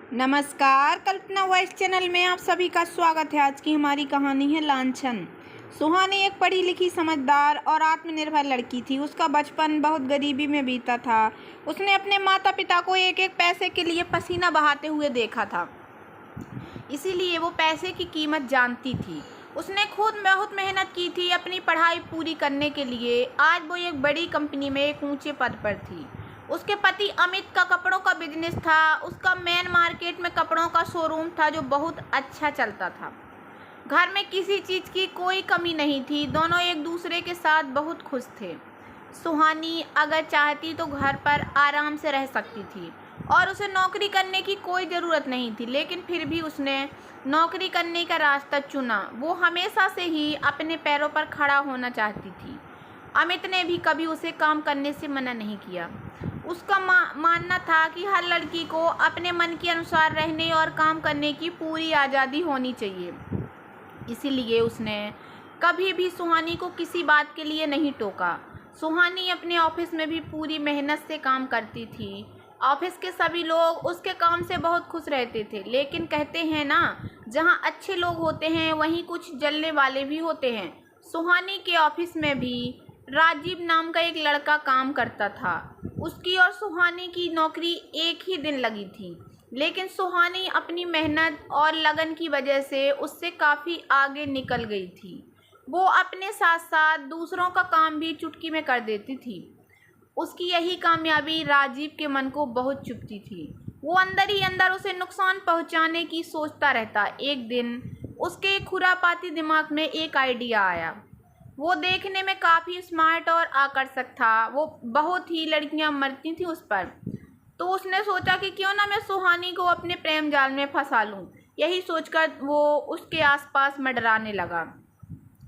नमस्कार, कल्पना voice channel में आप सभी का स्वागत है। आज की हमारी कहानी है लांछन। सुहानी एक पढ़ी लिखी, समझदार और आत्मनिर्भर लड़की थी। उसका बचपन बहुत गरीबी में बीता था। उसने अपने माता पिता को एक एक पैसे के लिए पसीना बहाते हुए देखा था, इसीलिए वो पैसे की कीमत जानती थी। उसने खुद बहुत मेहनत की थी अपनी पढ़ाई पूरी करने के लिए। आज वो एक बड़ी कंपनी में एक ऊंचे पद पर थी। उसके पति अमित का कपड़ों का बिजनेस था। उसका मेन मार्केट में कपड़ों का शोरूम था जो बहुत अच्छा चलता था। घर में किसी चीज़ की कोई कमी नहीं थी। दोनों एक दूसरे के साथ बहुत खुश थे। सुहानी अगर चाहती तो घर पर आराम से रह सकती थी और उसे नौकरी करने की कोई ज़रूरत नहीं थी, लेकिन फिर भी उसने नौकरी करने का रास्ता चुना। वो हमेशा से ही अपने पैरों पर खड़ा होना चाहती थी। अमित ने भी कभी उसे काम करने से मना नहीं किया। उसका मानना था कि हर लड़की को अपने मन के अनुसार रहने और काम करने की पूरी आज़ादी होनी चाहिए। इसीलिए उसने कभी भी सुहानी को किसी बात के लिए नहीं टोका। सुहानी अपने ऑफिस में भी पूरी मेहनत से काम करती थी। ऑफिस के सभी लोग उसके काम से बहुत खुश रहते थे, लेकिन कहते हैं ना, जहाँ अच्छे लोग होते हैं वहीं कुछ जलने वाले भी होते हैं। सुहानी के ऑफिस में भी राजीव नाम का एक लड़का काम करता था। उसकी और सुहानी की नौकरी एक ही दिन लगी थी, लेकिन सुहानी अपनी मेहनत और लगन की वजह से उससे काफ़ी आगे निकल गई थी। वो अपने साथ साथ दूसरों का काम भी चुटकी में कर देती थी। उसकी यही कामयाबी राजीव के मन को बहुत चुभती थी। वो अंदर ही अंदर उसे नुकसान पहुंचाने की सोचता रहता। एक दिन उसके खुरापाती दिमाग में एक आइडिया आया। वो देखने में काफ़ी स्मार्ट और आकर्षक था। वो बहुत ही लड़कियां मरती थी उस पर। तो उसने सोचा कि क्यों ना मैं सुहानी को अपने प्रेम जाल में फंसा लूं। यही सोचकर वो उसके आसपास मंडराने लगा,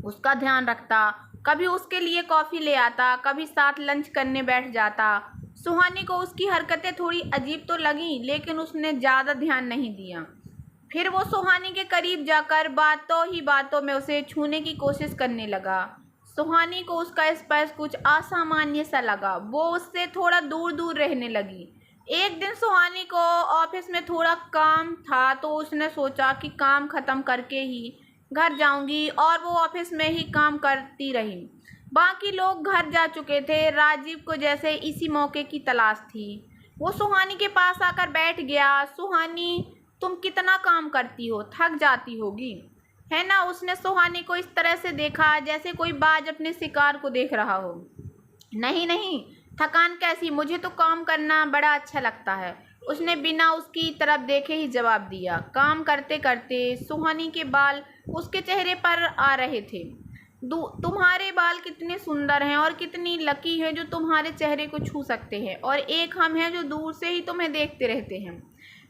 उसका ध्यान रखता, कभी उसके लिए कॉफ़ी ले आता, कभी साथ लंच करने बैठ जाता। सुहानी को उसकी हरकतें थोड़ी अजीब तो लगी, लेकिन उसने ज़्यादा ध्यान नहीं दिया। फिर वो सुहानी के करीब जाकर बातों ही बातों में उसे छूने की कोशिश करने लगा। सुहानी को उसका स्पर्श कुछ असामान्य सा लगा। वो उससे थोड़ा दूर दूर रहने लगी। एक दिन सुहानी को ऑफिस में थोड़ा काम था, तो उसने सोचा कि काम ख़त्म करके ही घर जाऊंगी, और वो ऑफिस में ही काम करती रही। बाकी लोग घर जा चुके थे। राजीव को जैसे इसी मौके की तलाश थी। वो सुहानी के पास आकर बैठ गया। सुहानी, तुम कितना काम करती हो, थक जाती होगी, है ना? उसने सुहानी को इस तरह से देखा जैसे कोई बाज अपने शिकार को देख रहा हो। नहीं नहीं, थकान कैसी, मुझे तो काम करना बड़ा अच्छा लगता है, उसने बिना उसकी तरफ देखे ही जवाब दिया। काम करते करते सुहानी के बाल उसके चेहरे पर आ रहे थे। तुम्हारे बाल कितने सुंदर हैं और कितनी लकी है जो तुम्हारे चेहरे को छू सकते हैं, और एक हम हैं जो दूर से ही तुम्हें देखते रहते हैं।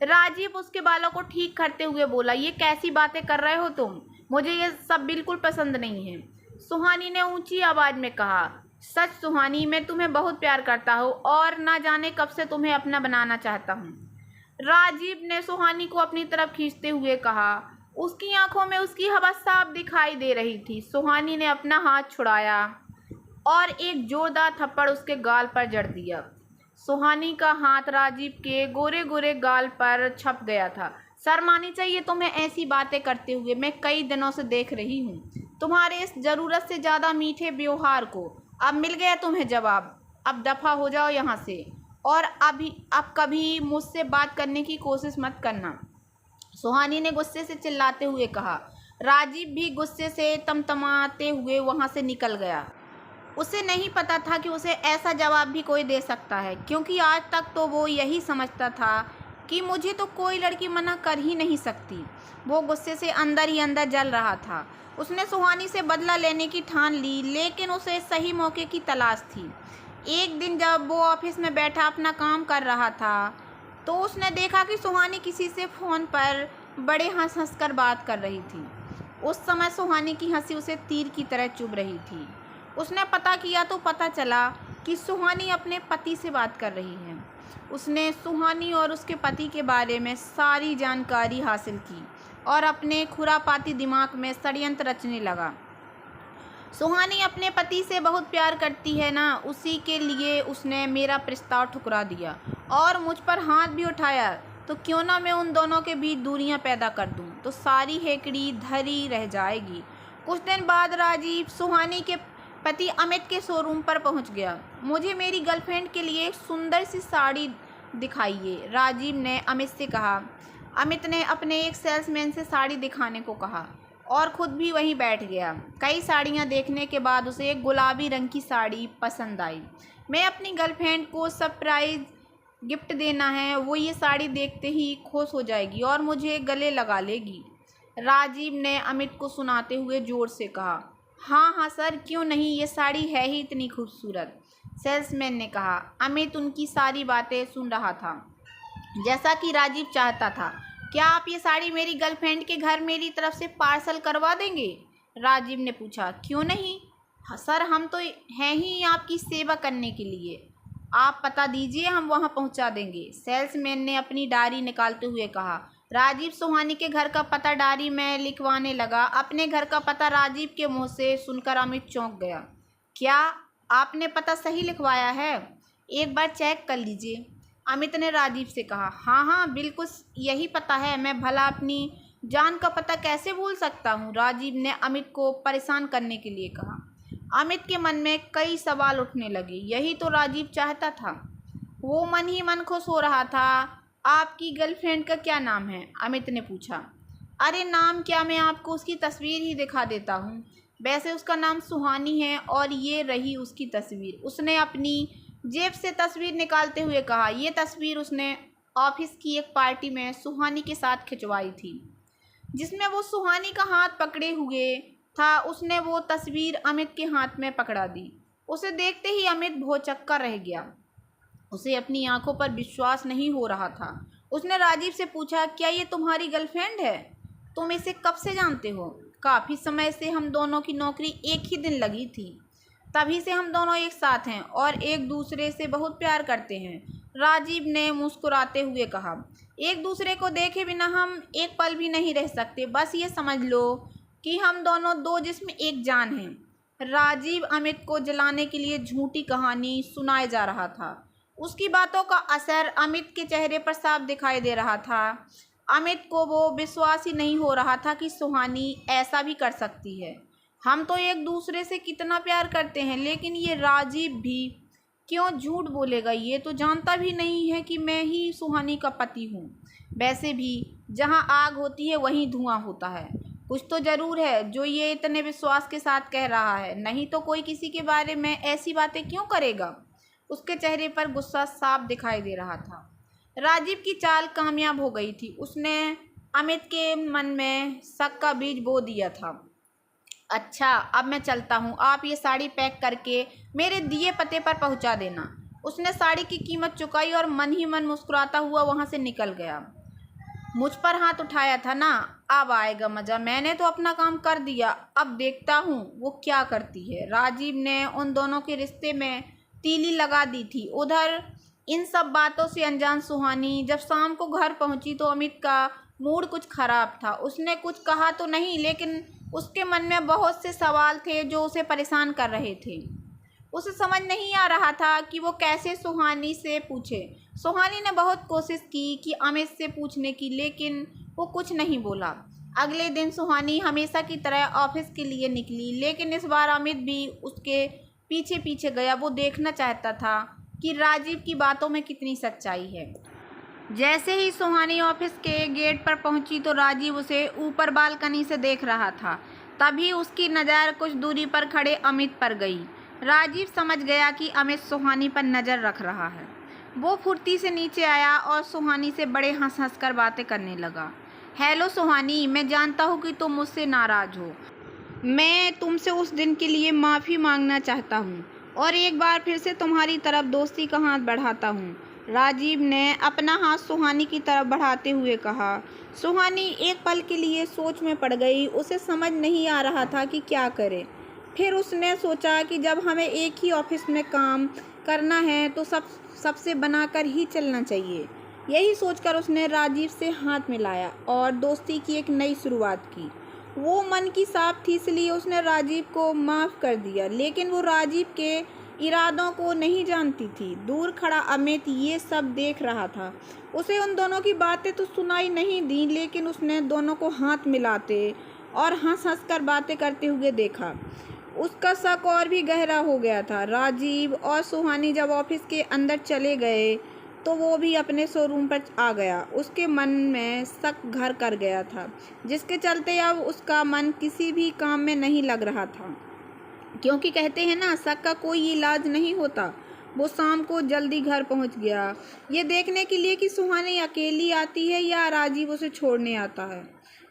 राजीव उसके बालों को ठीक करते हुए बोला, ये कैसी बातें कर रहे हो तुम, मुझे ये सब बिल्कुल पसंद नहीं है। सुहानी ने ऊंची आवाज़ में कहा, सच सुहानी, मैं तुम्हें बहुत प्यार करता हूँ और ना जाने कब से तुम्हें अपना बनाना चाहता हूँ। राजीव ने सुहानी को अपनी तरफ खींचते हुए कहा। उसकी आंखों में उसकी हवा साफ दिखाई दे रही थी। सुहानी ने अपना हाथ छुड़ाया और एक जोरदार थप्पड़ उसके गाल पर जड़ दिया। सुहानी का हाथ राजीव के गोरे गोरे गाल पर छप गया था। शर्म आनी चाहिए तुम्हें ऐसी बातें करते हुए, मैं कई दिनों से देख रही हूँ तुम्हारे इस ज़रूरत से ज़्यादा मीठे व्यवहार को। अब मिल गया तुम्हें जवाब, अब दफ़ा हो जाओ यहाँ से, और अब कभी मुझसे बात करने की कोशिश मत करना, सुहानी ने गुस्से से चिल्लाते हुए कहा। राजीव भी गुस्से से तमतमाते हुए वहाँ से निकल गया। उसे नहीं पता था कि उसे ऐसा जवाब भी कोई दे सकता है, क्योंकि आज तक तो वो यही समझता था कि मुझे तो कोई लड़की मना कर ही नहीं सकती। वो गुस्से से अंदर ही अंदर जल रहा था। उसने सुहानी से बदला लेने की ठान ली, लेकिन उसे सही मौके की तलाश थी। एक दिन जब वो ऑफिस में बैठा अपना काम कर रहा था, तो उसने देखा कि सुहानी किसी से फ़ोन पर बड़े हंस हंस कर बात कर रही थी। उस समय सुहानी की हंसी उसे तीर की तरह चुभ रही थी। उसने पता किया तो पता चला कि सुहानी अपने पति से बात कर रही है। उसने सुहानी और उसके पति के बारे में सारी जानकारी हासिल की और अपने खुरापाती दिमाग में षड्यंत्र रचने लगा। सुहानी अपने पति से बहुत प्यार करती है ना, उसी के लिए उसने मेरा प्रस्ताव ठुकरा दिया और मुझ पर हाथ भी उठाया। तो क्यों ना मैं उन दोनों के बीच दूरियां पैदा कर दूं, तो सारी हेकड़ी धरी रह जाएगी। कुछ दिन बाद राजीव सुहानी के पति अमित के शोरूम पर पहुंच गया। मुझे मेरी गर्लफ्रेंड के लिए एक सुंदर सी साड़ी दिखाइए, राजीव ने अमित से कहा। अमित ने अपने एक सेल्समैन से साड़ी दिखाने को कहा और ख़ुद भी वहीं बैठ गया। कई साड़ियां देखने के बाद उसे एक गुलाबी रंग की साड़ी पसंद आई। मैं अपनी गर्लफ्रेंड को सरप्राइज गिफ्ट देना है, वो ये साड़ी देखते ही खुश हो जाएगी और मुझे गले लगा लेगी, राजीव ने अमित को सुनाते हुए ज़ोर से कहा। हाँ हाँ सर, क्यों नहीं, ये साड़ी है ही इतनी खूबसूरत, सेल्समैन ने कहा। अमित उनकी सारी बातें सुन रहा था जैसा कि राजीव चाहता था। क्या आप ये साड़ी मेरी गर्लफ्रेंड के घर मेरी तरफ से पार्सल करवा देंगे, राजीव ने पूछा। क्यों नहीं सर, हम तो हैं ही आपकी सेवा करने के लिए, आप पता दीजिए, हम वहां पहुंचा देंगे, सेल्समैन ने अपनी डायरी निकालते हुए कहा। राजीव सुहानी के घर का पता डायरी में लिखवाने लगा। अपने घर का पता राजीव के मुंह से सुनकर अमित चौंक गया। क्या आपने पता सही लिखवाया है? एक बार चेक कर लीजिए, अमित ने राजीव से कहा। हाँ हाँ बिल्कुल यही पता है, मैं भला अपनी जान का पता कैसे भूल सकता हूँ, राजीव ने अमित को परेशान करने के लिए कहा। अमित के मन में कई सवाल उठने लगे। यही तो राजीव चाहता था। वो मन ही मन खुश हो रहा था। आपकी गर्लफ्रेंड का क्या नाम है, अमित ने पूछा। अरे नाम क्या, मैं आपको उसकी तस्वीर ही दिखा देता हूँ। वैसे उसका नाम सुहानी है और ये रही उसकी तस्वीर, उसने अपनी जेब से तस्वीर निकालते हुए कहा। ये तस्वीर उसने ऑफिस की एक पार्टी में सुहानी के साथ खिंचवाई थी, जिसमें वो सुहानी का हाथ पकड़े हुए था। उसने वो तस्वीर अमित के हाथ में पकड़ा दी। उसे देखते ही अमित भौंचक्का रह गया। उसे अपनी आंखों पर विश्वास नहीं हो रहा था। उसने राजीव से पूछा, क्या ये तुम्हारी गर्लफ्रेंड है? तुम इसे कब से जानते हो? काफ़ी समय से, हम दोनों की नौकरी एक ही दिन लगी थी, तभी से हम दोनों एक साथ हैं और एक दूसरे से बहुत प्यार करते हैं, राजीव ने मुस्कुराते हुए कहा। एक दूसरे को देखे बिना हम एक पल भी नहीं रह सकते, बस ये समझ लो कि हम दोनों दो जिस्म एक जान हैं। राजीव अमित को जलाने के लिए झूठी कहानी सुनाए जा रहा था। उसकी बातों का असर अमित के चेहरे पर साफ दिखाई दे रहा था। अमित को वो विश्वास ही नहीं हो रहा था कि सुहानी ऐसा भी कर सकती है। हम तो एक दूसरे से कितना प्यार करते हैं, लेकिन ये राजीव भी क्यों झूठ बोलेगा? ये तो जानता भी नहीं है कि मैं ही सुहानी का पति हूँ। वैसे भी जहाँ आग होती है वहीं धुआं होता है। कुछ तो ज़रूर है जो ये इतने विश्वास के साथ कह रहा है, नहीं तो कोई किसी के बारे में ऐसी बातें क्यों करेगा? उसके चेहरे पर गुस्सा साफ दिखाई दे रहा था। राजीव की चाल कामयाब हो गई थी। उसने अमित के मन में शक का बीज बो दिया था। अच्छा, अब मैं चलता हूँ, आप ये साड़ी पैक करके मेरे दिए पते पर पहुँचा देना। उसने साड़ी की कीमत चुकाई और मन ही मन मुस्कुराता हुआ वहाँ से निकल गया। मुझ पर हाथ उठाया था ना, अब आएगा मज़ा। मैंने तो अपना काम कर दिया, अब देखता हूँ वो क्या करती है। राजीव ने उन दोनों के रिश्ते में तीली लगा दी थी। उधर इन सब बातों से अनजान सुहानी जब शाम को घर पहुंची तो अमित का मूड कुछ खराब था। उसने कुछ कहा तो नहीं, लेकिन उसके मन में बहुत से सवाल थे जो उसे परेशान कर रहे थे। उसे समझ नहीं आ रहा था कि वो कैसे सुहानी से पूछे। सुहानी ने बहुत कोशिश की कि अमित से पूछने की, लेकिन वो कुछ नहीं बोला। अगले दिन सुहानी हमेशा की तरह ऑफिस के लिए निकली, लेकिन इस बार अमित भी उसके पीछे पीछे गया। वो देखना चाहता था कि राजीव की बातों में कितनी सच्चाई है। जैसे ही सुहानी ऑफिस के गेट पर पहुंची तो राजीव उसे ऊपर बालकनी से देख रहा था। तभी उसकी नज़र कुछ दूरी पर खड़े अमित पर गई। राजीव समझ गया कि अमित सुहानी पर नज़र रख रहा है। वो फुर्ती से नीचे आया और सुहानी से बड़े हंस हंस कर बातें करने लगा। हेलो सुहानी, मैं जानता हूँ कि तुम मुझसे नाराज़ हो। मैं तुमसे उस दिन के लिए माफ़ी मांगना चाहता हूँ और एक बार फिर से तुम्हारी तरफ दोस्ती का हाथ बढ़ाता हूँ, राजीव ने अपना हाथ सुहानी की तरफ बढ़ाते हुए कहा। सुहानी एक पल के लिए सोच में पड़ गई। उसे समझ नहीं आ रहा था कि क्या करे। फिर उसने सोचा कि जब हमें एक ही ऑफिस में काम करना है तो सबसे बनाकर ही चलना चाहिए। यही सोचकर उसने राजीव से हाथ मिलाया और दोस्ती की एक नई शुरुआत की। वो मन की साफ थी, इसलिए उसने राजीव को माफ़ कर दिया, लेकिन वो राजीव के इरादों को नहीं जानती थी। दूर खड़ा अमित ये सब देख रहा था। उसे उन दोनों की बातें तो सुनाई नहीं दी, लेकिन उसने दोनों को हाथ मिलाते और हंस-हंस कर बातें करते हुए देखा। उसका शक और भी गहरा हो गया था। राजीव और सुहानी जब ऑफिस के अंदर चले गए तो वो भी अपने शोरूम पर आ गया। उसके मन में शक घर कर गया था, जिसके चलते अब उसका मन किसी भी काम में नहीं लग रहा था। क्योंकि कहते हैं ना, शक का कोई इलाज नहीं होता। वो शाम को जल्दी घर पहुंच गया, ये देखने के लिए कि सुहानी अकेली आती है या राजीव उसे छोड़ने आता है।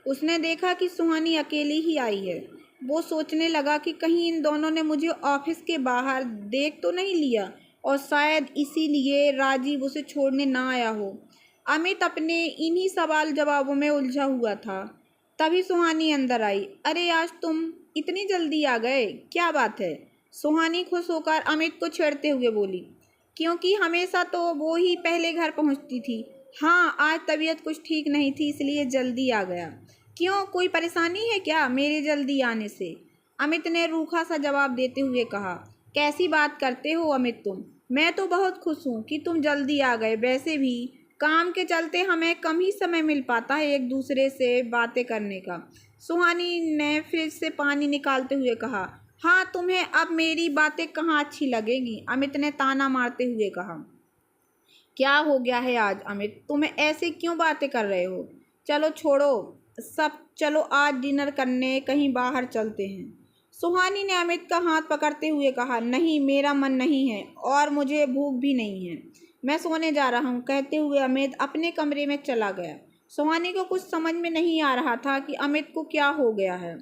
उसने देखा कि सुहानी अकेली ही आई है। वो सोचने लगा कि कहीं इन दोनों ने मुझे ऑफिस के बाहर देख तो नहीं लिया, और शायद इसीलिए राजीव उसे छोड़ने ना आया हो। अमित अपने इन्हीं सवाल जवाबों में उलझा हुआ था। तभी सुहानी अंदर आई। अरे आज तुम इतनी जल्दी आ गए, क्या बात है? सुहानी खुश होकर अमित को छेड़ते हुए बोली। क्योंकि हमेशा तो वो ही पहले घर पहुंचती थी। हाँ, आज तबीयत कुछ ठीक नहीं थी, इसलिए जल्दी आ गया। क्यों, कोई परेशानी है क्या मेरे जल्दी आने से? अमित ने रूखा सा जवाब देते हुए कहा। कैसी बात करते हो अमित तुम? मैं तो बहुत खुश हूँ कि तुम जल्दी आ गए। वैसे भी काम के चलते हमें कम ही समय मिल पाता है एक दूसरे से बातें करने का। सुहानी ने फ्रिज से पानी निकालते हुए कहा। हाँ, तुम्हें अब मेरी बातें कहाँ अच्छी लगेंगी? अमित ने ताना मारते हुए कहा। क्या हो गया है आज अमित, तुम्हें ऐसे क्यों बातें कर रहे हो? चलो छोड़ो सब, चलो आज डिनर करने कहीं बाहर चलते हैं। सुहानी ने अमित का हाथ पकड़ते हुए कहा। नहीं, मेरा मन नहीं है और मुझे भूख भी नहीं है, मैं सोने जा रहा हूँ, कहते हुए अमित अपने कमरे में चला गया। सुहानी को कुछ समझ में नहीं आ रहा था कि अमित को क्या हो गया है।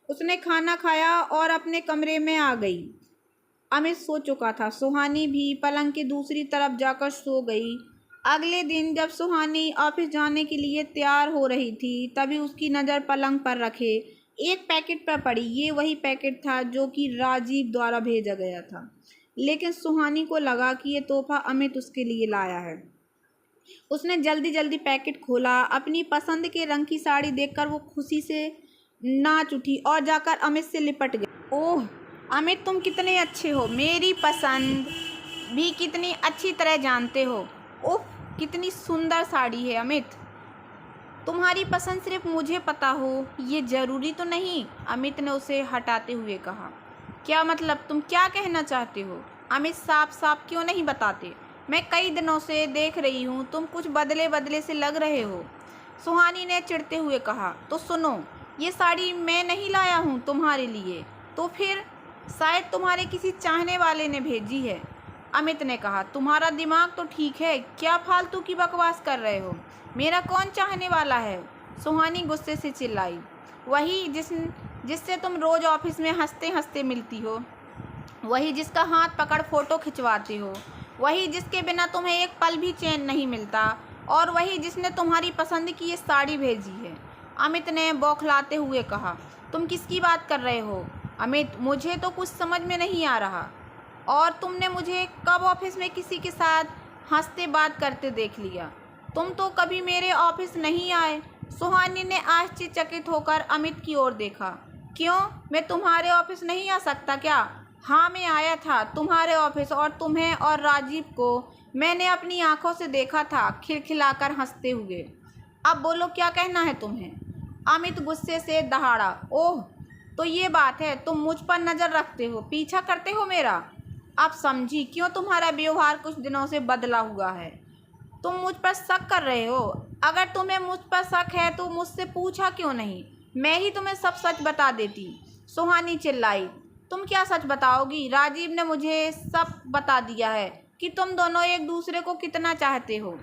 उसने खाना खाया और अपने कमरे में आ गई। अमित सो चुका था। सुहानी भी पलंग की दूसरी तरफ जाकर सो गई। अगले दिन जब सुहानी ऑफिस जाने के लिए तैयार हो रही थी, तभी उसकी नज़र पलंग पर रखे एक पैकेट पर पड़ी। ये वही पैकेट था जो कि राजीव द्वारा भेजा गया था, लेकिन सुहानी को लगा कि ये तोहफा अमित उसके लिए लाया है। उसने जल्दी जल्दी पैकेट खोला। अपनी पसंद के रंग की साड़ी देखकर वो खुशी से नाच उठी और जाकर अमित से लिपट गई। ओह अमित, तुम कितने अच्छे हो, मेरी पसंद भी कितनी अच्छी तरह जानते हो। ओह, कितनी सुंदर साड़ी है अमित। तुम्हारी पसंद सिर्फ मुझे पता हो ये ज़रूरी तो नहीं, अमित ने उसे हटाते हुए कहा। क्या मतलब, तुम क्या कहना चाहते हो? अमित साफ साफ क्यों नहीं बताते? मैं कई दिनों से देख रही हूँ, तुम कुछ बदले बदले से लग रहे हो, सुहानी ने चिढ़ते हुए कहा। तो सुनो, ये साड़ी मैं नहीं लाया हूँ तुम्हारे लिए, तो फिर शायद तुम्हारे किसी चाहने वाले ने भेजी है, अमित ने कहा। तुम्हारा दिमाग तो ठीक है, क्या फालतू की बकवास कर रहे हो? मेरा कौन चाहने वाला है? सुहानी गुस्से से चिल्लाई। वही जिससे तुम रोज़ ऑफिस में हंसते हंसते मिलती हो, वही जिसका हाथ पकड़ फोटो खिंचवाती हो, वही जिसके बिना तुम्हें एक पल भी चैन नहीं मिलता, और वही जिसने तुम्हारी पसंद की ये साड़ी भेजी है, अमित ने बौखलाते हुए कहा। तुम किसकी बात कर रहे हो अमित? मुझे तो कुछ समझ में नहीं आ रहा। और तुमने मुझे कब ऑफिस में किसी के साथ हंसते बात करते देख लिया? तुम तो कभी मेरे ऑफिस नहीं आए। सुहानी ने आश्चर्यचकित होकर अमित की ओर देखा। क्यों, मैं तुम्हारे ऑफिस नहीं आ सकता क्या? हाँ, मैं आया था तुम्हारे ऑफिस, और तुम्हें और राजीव को मैंने अपनी आंखों से देखा था खिलखिलाकर हंसते हुए। अब बोलो, क्या कहना है तुम्हें? अमित गुस्से से दहाड़ा। ओह, तो ये बात है, तुम मुझ पर नज़र रखते हो, पीछा करते हो मेरा। अब समझी क्यों तुम्हारा व्यवहार कुछ दिनों से बदला हुआ है। तुम मुझ पर शक कर रहे हो। अगर तुम्हें मुझ पर शक है तो मुझसे पूछा क्यों नहीं? मैं ही तुम्हें सब सच बता देती, सुहानी चिल्लाई। तुम क्या सच बताओगी? राजीव ने मुझे सब बता दिया है कि तुम दोनों एक दूसरे को कितना चाहते हो।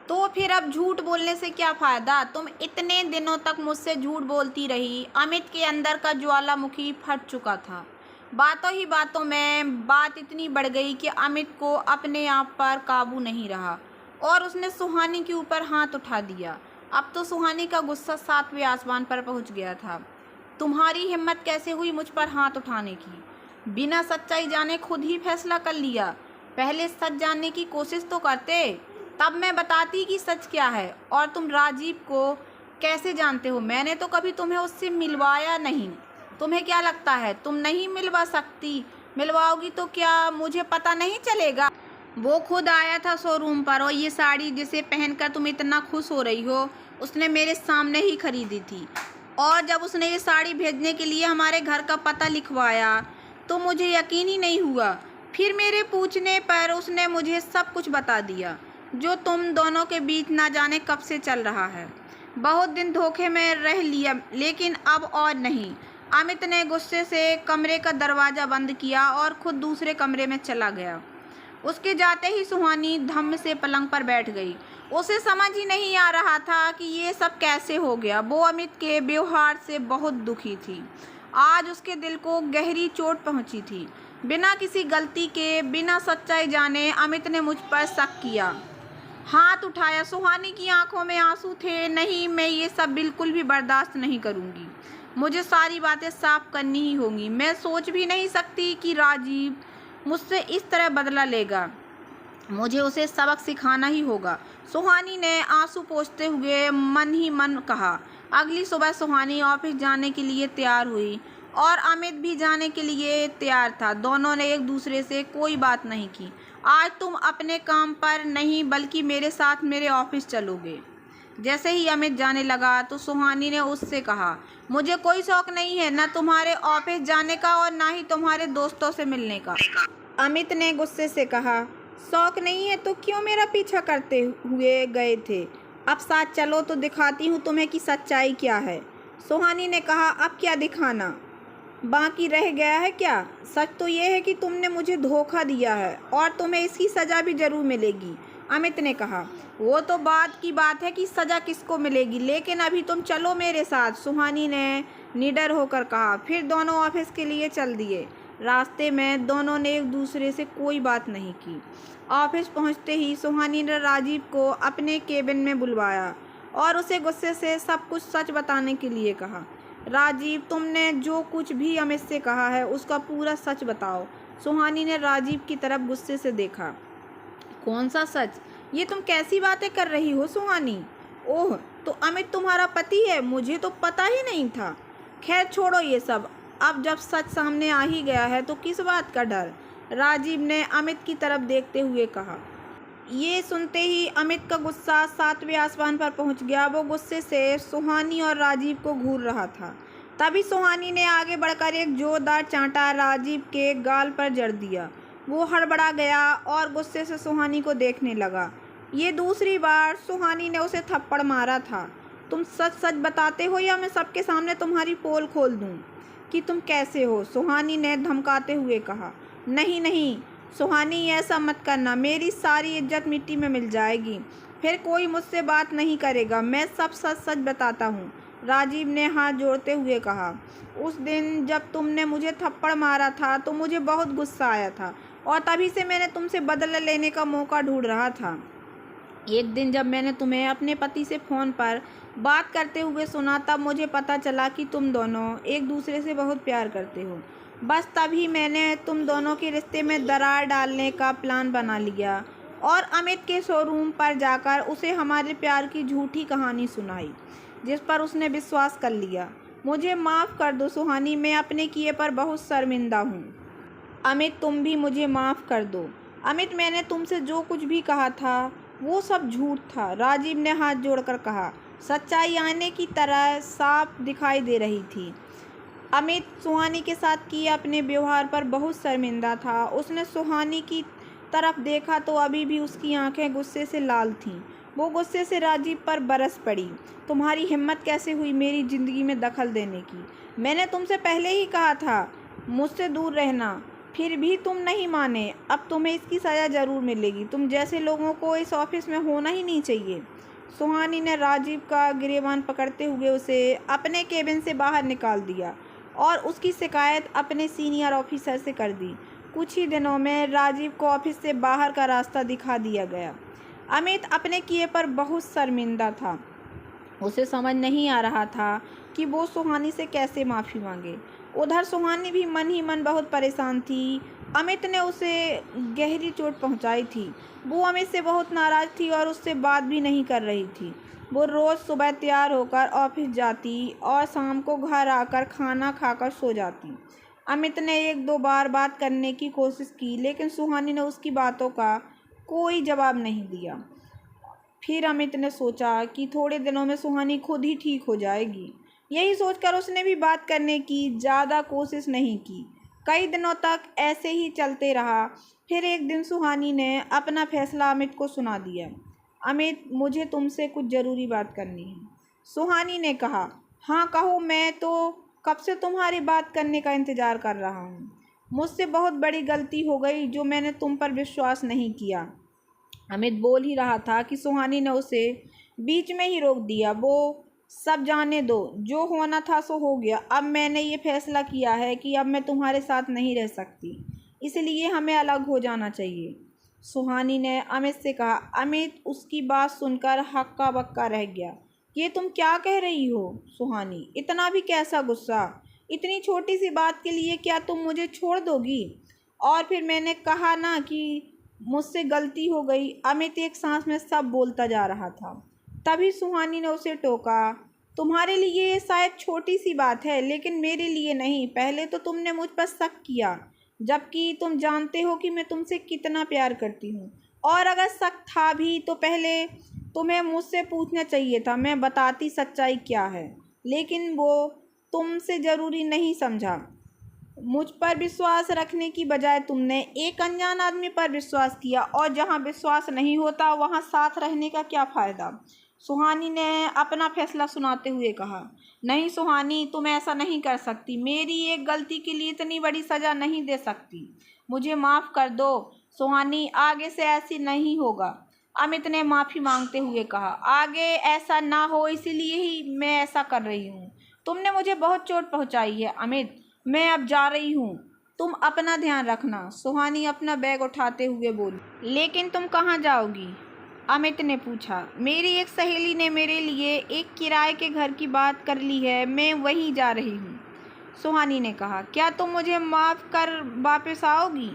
तो फिर अब झूठ बोलने से क्या फ़ायदा? तुम इतने दिनों तक मुझसे झूठ बोलती रही। अमित के अंदर का ज्वालामुखी फट चुका था। बातों ही बातों में बात इतनी बढ़ गई कि अमित को अपने आप पर काबू नहीं रहा और उसने सुहानी के ऊपर हाथ उठा दिया। अब तो सुहानी का गुस्सा 7वें आसमान पर पहुंच गया था। तुम्हारी हिम्मत कैसे हुई मुझ पर हाथ उठाने की? बिना सच्चाई जाने खुद ही फैसला कर लिया। पहले सच जानने की कोशिश तो करते, तब मैं बताती कि सच क्या है। और तुम राजीव को कैसे जानते हो? मैंने तो कभी तुम्हें उससे मिलवाया नहीं। तुम्हें क्या लगता है तुम नहीं मिलवा सकती? मिलवाओगी तो क्या मुझे पता नहीं चलेगा? वो खुद आया था शोरूम पर और ये साड़ी जिसे पहनकर तुम इतना खुश हो रही हो, उसने मेरे सामने ही खरीदी थी। और जब उसने ये साड़ी भेजने के लिए हमारे घर का पता लिखवाया तो मुझे यकीन ही नहीं हुआ। फिर मेरे पूछने पर उसने मुझे सब कुछ बता दिया, जो तुम दोनों के बीच ना जाने कब से चल रहा है। बहुत दिन धोखे में रह लिया, लेकिन अब और नहीं। अमित ने गुस्से से कमरे का दरवाज़ा बंद किया और खुद दूसरे कमरे में चला गया। उसके जाते ही सुहानी धम्म से पलंग पर बैठ गई। उसे समझ ही नहीं आ रहा था कि ये सब कैसे हो गया। वो अमित के व्यवहार से बहुत दुखी थी। आज उसके दिल को गहरी चोट पहुंची थी। बिना किसी गलती के, बिना सच्चाई जाने अमित ने मुझ पर शक किया। हाथ उठाया। सुहानी की आंखों में आंसू थे। नहीं, मैं ये सब बिल्कुल भी बर्दाश्त नहीं करूंगी। मुझे सारी बातें साफ करनी ही होंगी। मैं सोच भी नहीं सकती कि राजीव मुझसे इस तरह बदला लेगा। मुझे उसे सबक सिखाना ही होगा। सुहानी ने आंसू पोंछते हुए मन ही मन कहा। अगली सुबह सुहानी ऑफिस जाने के लिए तैयार हुई और अमित भी जाने के लिए तैयार था। दोनों ने एक दूसरे से कोई बात नहीं की। आज तुम अपने काम पर नहीं बल्कि मेरे साथ मेरे ऑफिस चलोगे। जैसे ही अमित जाने लगा तो सुहानी ने उससे कहा, मुझे कोई शौक नहीं है, न तुम्हारे ऑफिस जाने का और ना ही तुम्हारे दोस्तों से मिलने का। अमित ने गुस्से से कहा, शौक नहीं है तो क्यों मेरा पीछा करते हुए गए थे? अब साथ चलो तो दिखाती हूँ तुम्हें कि सच्चाई क्या है। सुहानी ने कहा, अब क्या दिखाना बाकी रह गया है क्या? सच तो ये है कि तुमने मुझे धोखा दिया है और तुम्हें इसकी सज़ा भी ज़रूर मिलेगी। अमित ने कहा, वो तो बात की बात है कि सज़ा किसको मिलेगी, लेकिन अभी तुम चलो मेरे साथ। सुहानी ने निडर होकर कहा। फिर दोनों ऑफिस के लिए चल दिए। रास्ते में दोनों ने एक दूसरे से कोई बात नहीं की। ऑफिस पहुंचते ही सुहानी ने राजीव को अपने केबिन में बुलवाया और उसे गुस्से से सब कुछ सच बताने के लिए कहा। राजीव, तुमने जो कुछ भी अमित से कहा है उसका पूरा सच बताओ। सुहानी ने राजीव की तरफ गुस्से से देखा। कौन सा सच? ये तुम कैसी बातें कर रही हो सुहानी? ओह, तो अमित तुम्हारा पति है? मुझे तो पता ही नहीं था। खैर छोड़ो ये सब। अब जब सच सामने आ ही गया है तो किस बात का डर? राजीव ने अमित की तरफ देखते हुए कहा। ये सुनते ही अमित का गुस्सा 7वें आसमान पर पहुंच गया। वो गुस्से से सुहानी और राजीव को घूर रहा था। तभी सुहानी ने आगे बढ़कर एक जोरदार चांटा राजीव के गाल पर जड़ दिया। वो हड़बड़ा गया और गुस्से से सुहानी को देखने लगा। ये दूसरी बार सुहानी ने उसे थप्पड़ मारा था। तुम सच सच बताते हो या मैं सबके सामने तुम्हारी पोल खोल दूं कि तुम कैसे हो? सुहानी ने धमकाते हुए कहा। नहीं नहीं सुहानी, ऐसा मत करना। मेरी सारी इज्जत मिट्टी में मिल जाएगी। फिर कोई मुझसे बात नहीं करेगा। मैं सब सच सच बताता हूँ, राजीव ने हाथ जोड़ते हुए कहा। उस दिन जब तुमने मुझे थप्पड़ मारा था तो मुझे बहुत गुस्सा आया था और तभी से मैंने तुमसे बदला लेने का मौका ढूंढ रहा था। एक दिन जब मैंने तुम्हें अपने पति से फ़ोन पर बात करते हुए सुना तब मुझे पता चला कि तुम दोनों एक दूसरे से बहुत प्यार करते हो। बस तभी मैंने तुम दोनों के रिश्ते में दरार डालने का प्लान बना लिया और अमित के शोरूम पर जाकर उसे हमारे प्यार की झूठी कहानी सुनाई, जिस पर उसने विश्वास कर लिया। मुझे माफ़ कर दो सुहानी, मैं अपने किए पर बहुत शर्मिंदा हूँ। अमित, तुम भी मुझे माफ़ कर दो। अमित, मैंने तुमसे जो कुछ भी कहा था वो सब झूठ था, राजीव ने हाथ जोड़कर कहा। सच्चाई आने की तरह साफ दिखाई दे रही थी। अमित सुहानी के साथ किए अपने व्यवहार पर बहुत शर्मिंदा था। उसने सुहानी की तरफ देखा तो अभी भी उसकी आंखें गुस्से से लाल थीं। वो गुस्से से राजीव पर बरस पड़ी। तुम्हारी हिम्मत कैसे हुई मेरी ज़िंदगी में दखल देने की? मैंने तुमसे पहले ही कहा था मुझसे दूर रहना, फिर भी तुम नहीं माने। अब तुम्हें इसकी सज़ा ज़रूर मिलेगी। तुम जैसे लोगों को इस ऑफिस में होना ही नहीं चाहिए। सुहानी ने राजीव का गिरेबान पकड़ते हुए उसे अपने केबिन से बाहर निकाल दिया और उसकी शिकायत अपने सीनियर ऑफिसर से कर दी। कुछ ही दिनों में राजीव को ऑफिस से बाहर का रास्ता दिखा दिया गया। अमित अपने किए पर बहुत शर्मिंदा था। उसे समझ नहीं आ रहा था कि वो सुहानी से कैसे माफ़ी मांगे। उधर सुहानी भी मन ही मन बहुत परेशान थी। अमित ने उसे गहरी चोट पहुंचाई थी। वो अमित से बहुत नाराज़ थी और उससे बात भी नहीं कर रही थी। वो रोज़ सुबह तैयार होकर ऑफिस जाती और शाम को घर आकर खाना खाकर सो जाती। अमित ने एक दो बार बात करने की कोशिश की, लेकिन सुहानी ने उसकी बातों का कोई जवाब नहीं दिया। फिर अमित ने सोचा कि थोड़े दिनों में सुहानी खुद ही ठीक हो जाएगी। यही सोचकर उसने भी बात करने की ज़्यादा कोशिश नहीं की। कई दिनों तक ऐसे ही चलते रहा। फिर एक दिन सुहानी ने अपना फैसला अमित को सुना दिया। अमित, मुझे तुमसे कुछ ज़रूरी बात करनी है। सुहानी ने कहा। हाँ कहो, मैं तो कब से तुम्हारी बात करने का इंतज़ार कर रहा हूँ। मुझसे बहुत बड़ी गलती हो गई जो मैंने तुम पर विश्वास नहीं किया। अमित बोल ही रहा था कि सुहानी ने उसे बीच में ही रोक दिया। वो सब जाने दो, जो होना था सो हो गया। अब मैंने ये फैसला किया है कि अब मैं तुम्हारे साथ नहीं रह सकती, इसलिए हमें अलग हो जाना चाहिए। सुहानी ने अमित से कहा। अमित उसकी बात सुनकर हक्का बक्का रह गया। ये तुम क्या कह रही हो सुहानी? इतना भी कैसा गुस्सा? इतनी छोटी सी बात के लिए क्या तुम मुझे छोड़ दोगी? और फिर मैंने कहा ना कि मुझसे गलती हो गई। अमित एक सांस में सब बोलता जा रहा था। तभी सुहानी ने उसे टोका। तुम्हारे लिए ये शायद छोटी सी बात है, लेकिन मेरे लिए नहीं। पहले तो तुमने मुझ पर शक किया, जबकि तुम जानते हो कि मैं तुमसे कितना प्यार करती हूँ। और अगर शक था भी तो पहले तुम्हें मुझसे पूछना चाहिए था, मैं बताती सच्चाई क्या है। लेकिन वो तुमसे ज़रूरी नहीं समझा। मुझ पर विश्वास रखने की बजाय तुमने एक अनजान आदमी पर विश्वास किया, और जहाँ विश्वास नहीं होता वहाँ साथ रहने का क्या फ़ायदा? सुहानी ने अपना फैसला सुनाते हुए कहा। नहीं सुहानी, तुम ऐसा नहीं कर सकती। मेरी एक गलती के लिए इतनी बड़ी सज़ा नहीं दे सकती। मुझे माफ़ कर दो सुहानी, आगे से ऐसी नहीं होगा। अमित ने माफ़ी मांगते हुए कहा। आगे ऐसा ना हो इसीलिए ही मैं ऐसा कर रही हूँ। तुमने मुझे बहुत चोट पहुँचाई है अमित, मैं अब जा रही हूँ। तुम अपना ध्यान रखना। सुहानी अपना बैग उठाते हुए बोली। लेकिन तुम कहाँ जाओगी? अमित ने पूछा। मेरी एक सहेली ने मेरे लिए एक किराए के घर की बात कर ली है, मैं वहीं जा रही हूँ। सुहानी ने कहा। क्या तुम मुझे माफ़ कर वापस आओगी?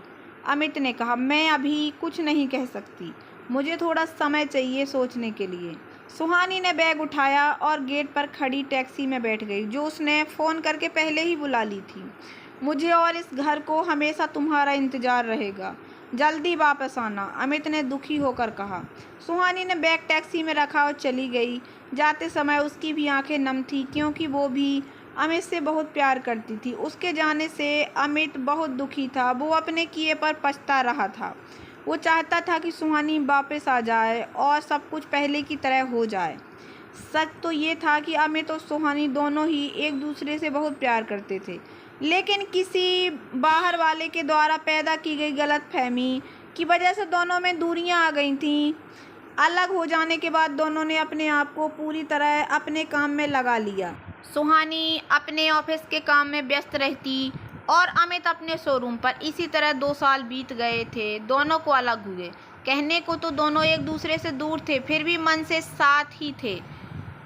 अमित ने कहा। मैं अभी कुछ नहीं कह सकती, मुझे थोड़ा समय चाहिए सोचने के लिए। सुहानी ने बैग उठाया और गेट पर खड़ी टैक्सी में बैठ गई, जो उसने फ़ोन करके पहले ही बुला ली थी। मुझे और इस घर को हमेशा तुम्हारा इंतज़ार रहेगा। जल्दी वापस आना, अमित ने दुखी होकर कहा। सुहानी ने बैग टैक्सी में रखा और चली गई। जाते समय उसकी भी आंखें नम थीं, क्योंकि वो भी अमित से बहुत प्यार करती थी। उसके जाने से अमित बहुत दुखी था। वो अपने किए पर पछता रहा था। वो चाहता था कि सुहानी वापस आ जाए और सब कुछ पहले की तरह हो जाए। सच तो ये था कि अमित और सुहानी दोनों ही एक दूसरे से बहुत प्यार करते थे, लेकिन किसी बाहर वाले के द्वारा पैदा की गई गलतफहमी की वजह से दोनों में दूरियां आ गई थीं। अलग हो जाने के बाद दोनों ने अपने आप को पूरी तरह अपने काम में लगा लिया। सुहानी अपने ऑफिस के काम में व्यस्त रहती और अमित अपने शोरूम पर। इसी तरह 2 साल बीत गए थे। दोनों को अलग हुए। कहने को तो दोनों एक दूसरे से दूर थे, फिर भी मन से साथ ही थे।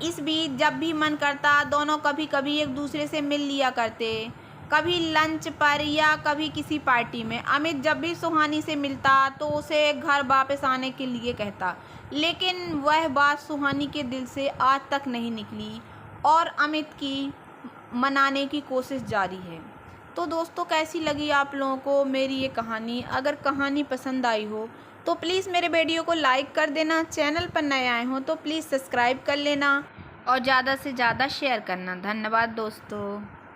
इस बीच जब भी मन करता दोनों कभी कभी एक दूसरे से मिल लिया करते, कभी लंच पर या कभी किसी पार्टी में। अमित जब भी सुहानी से मिलता तो उसे घर वापस आने के लिए कहता, लेकिन वह बात सुहानी के दिल से आज तक नहीं निकली और अमित की मनाने की कोशिश जारी है। तो दोस्तों, कैसी लगी आप लोगों को मेरी ये कहानी? अगर कहानी पसंद आई हो तो प्लीज़ मेरे वीडियो को लाइक कर देना। चैनल पर नए आए हो तो प्लीज़ सब्सक्राइब कर लेना और ज़्यादा से ज़्यादा शेयर करना। धन्यवाद दोस्तों।